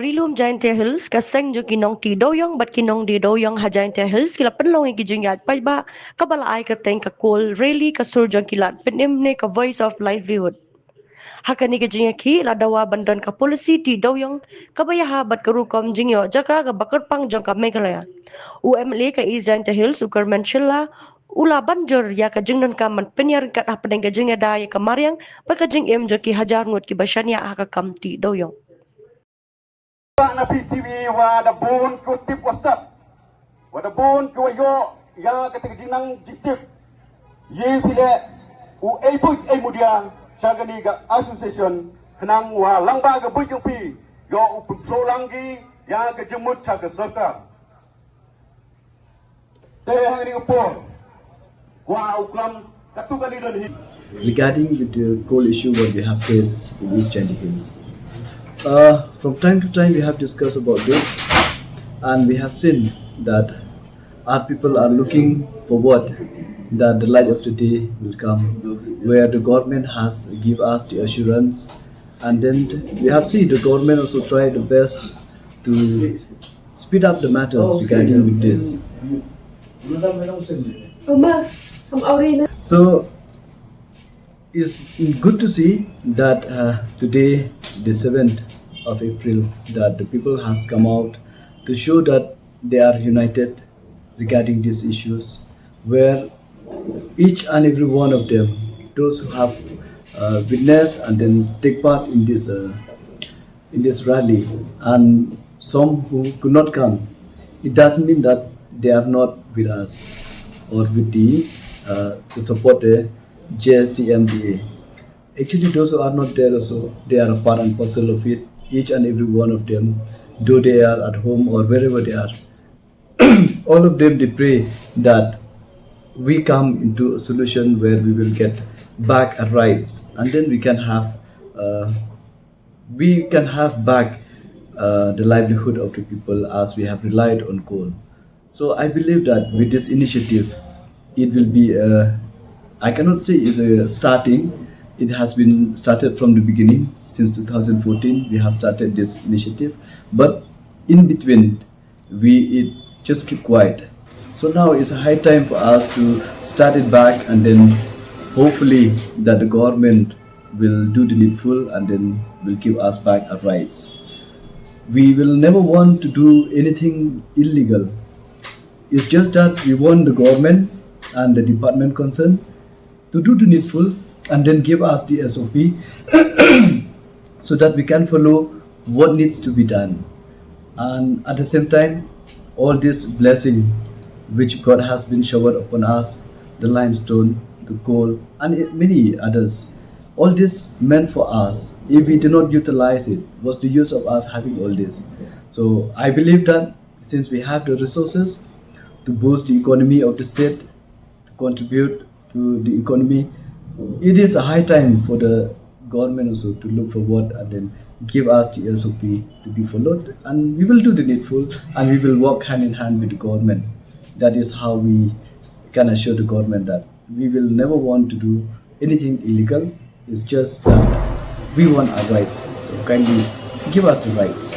Marilum Giant Hills, kaseng jo kinong ti doyong bat kinong di doyong ha Giant Hills, kila penlong yung gijingyat paidbah, kabalaay kateng kakul, really kasurjong kilat, penimne ka voice of livelihood. Hakani gijingya ki la dawa bandan ka polisi ti doyong, kabayaha bat karukom jingyo, jaka ka bakarpang jong ka Meghalaya. UMLA ka is Giant Hills, ukar mensyala, ula banjur ya ka jingnon ka man penyar kat ha peneng ka jingya da ya ka mariang, baka jing im jo ki hajar ngut ki basyanya ha ka kam ti doyong. Na PTV wada bun ku tip wasap wada bun ku yo ya ketika jinang jitip ye bile u ebu emudia sagani ga association kenang wa langba ga bujung pi yo u patrol gi ya ga jemut cha ga serta te hari upor wa uklam katu kali dan regarding the coal issue what we have faced in East Chandy Hills. From time to time we have discussed about this, and we have seen that our people are looking forward that the light of the day will come, where the government has give us the assurance, and then we have seen the government also try the best to speed up the matters regarding with this. So it's good to see that today, the 7th of April, that the people has come out to show that they are united regarding these issues, where each and every one of them, those who have witnessed and then take part in this rally, and some who could not come, it doesn't mean that they are not with us or with the to support the JSCMDA. Actually, those who are not there also, they are a part and parcel of it. Each and every one of them, though they are at home or wherever they are, all of them, they pray that we come into a solution where we will get back our rights, and then we can have back the livelihood of the people as we have relied on coal. So I believe that with this initiative, it will be I cannot say it's a starting. It has been started from the beginning. Since 2014, we have started this initiative, but in between, it just keep quiet. So now it's a high time for us to start it back, and then hopefully that the government will do the needful and then will give us back our rights. We will never want to do anything illegal. It's just that we want the government and the department concerned to do the needful and then give us the SOP so that we can follow what needs to be done. And at the same time, all this blessing which God has been showered upon us, the limestone, the coal, and many others, all this meant for us. If we do not utilize it, what's the use of us having all this? So I believe that since we have the resources to boost the economy of the state, to contribute to the economy, it is a high time for the government also to look forward and then give us the SOP to be followed, and we will do the needful and we will work hand in hand with the government. That is how we can assure the government that we will never want to do anything illegal. It's just that we want our rights, so kindly give us the rights.